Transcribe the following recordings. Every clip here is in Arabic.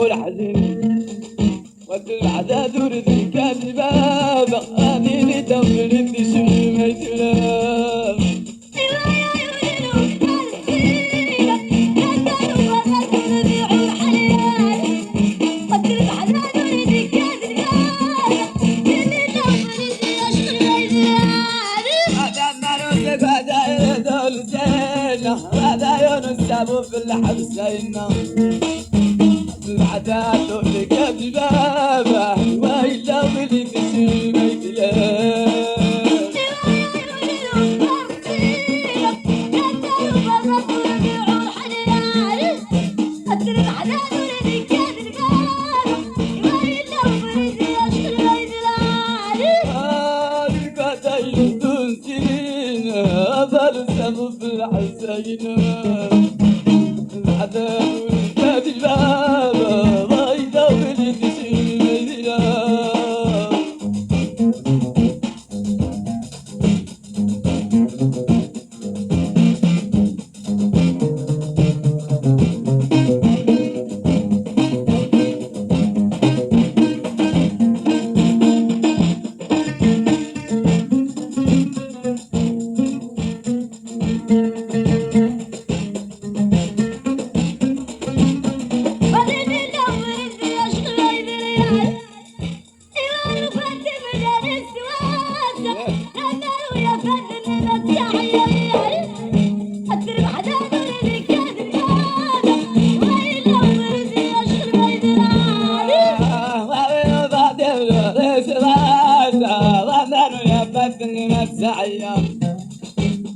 والحزين والعداد ورد الكاذبة أني لتولد شميت له في الحبسين العداد والكذبة ويلا ولي تسميت له في الحسين العذاب والكذبة ضايدة ولي تسميت له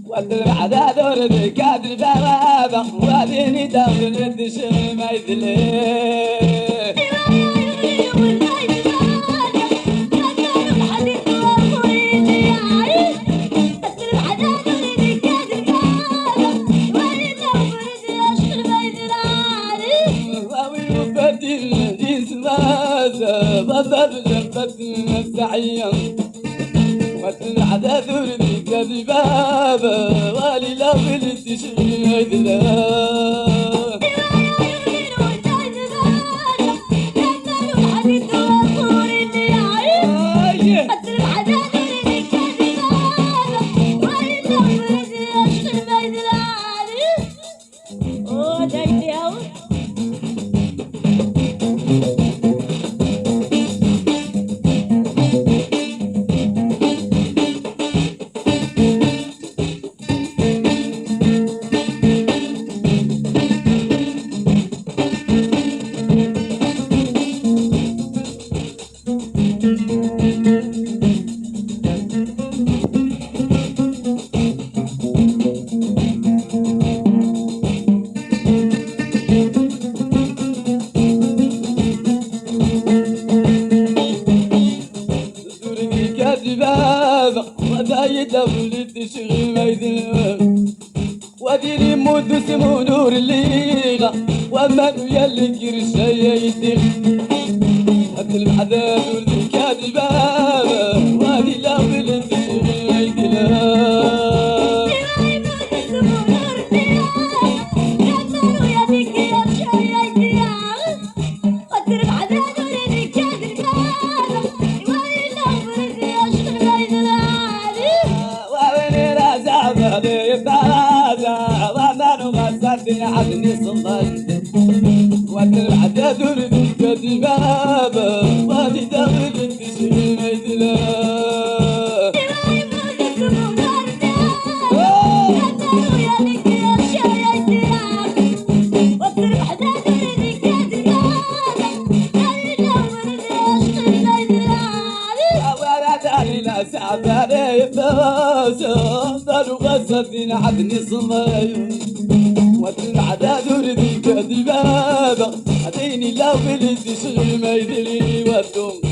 والعداد ورد كادر بابا وابيني داخل الدشم ما يدلي بطل جنبت السعية والعداد ورد كذبابة والي لا ولد تشميت له ولد شغيميد وديري مود سمو نور الليلة ومن يلي كرشايا يدير هد العذاب ولد الكاذبة ودي لا ولد شغيميد عدني صليت وأنا العداد ورد كذبابة وادي داخل تشغل ميدلا سعباني باسم دارو غزتين عدني صمايو واتن عداد ورد الكذبابة عديني لا ولد شغل ما يدري ودوم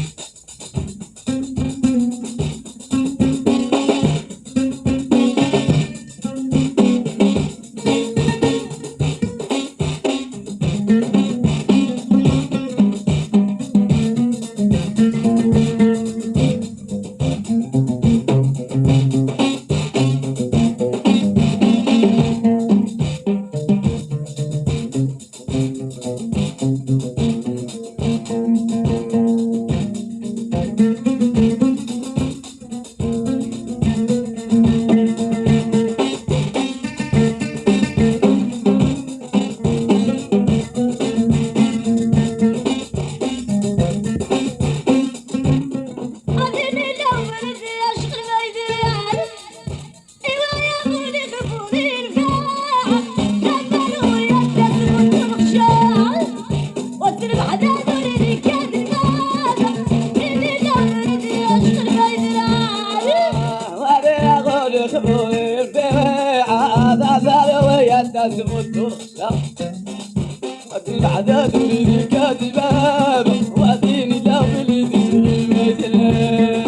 العداد وليدي كاذباب واديني لا وليدي شغل ميدلا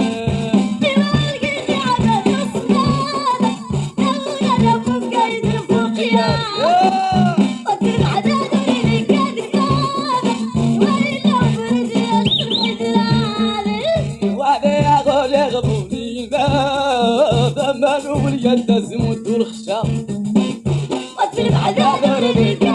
ثمن واليد تزمت والخشام واتلف عذاب رديك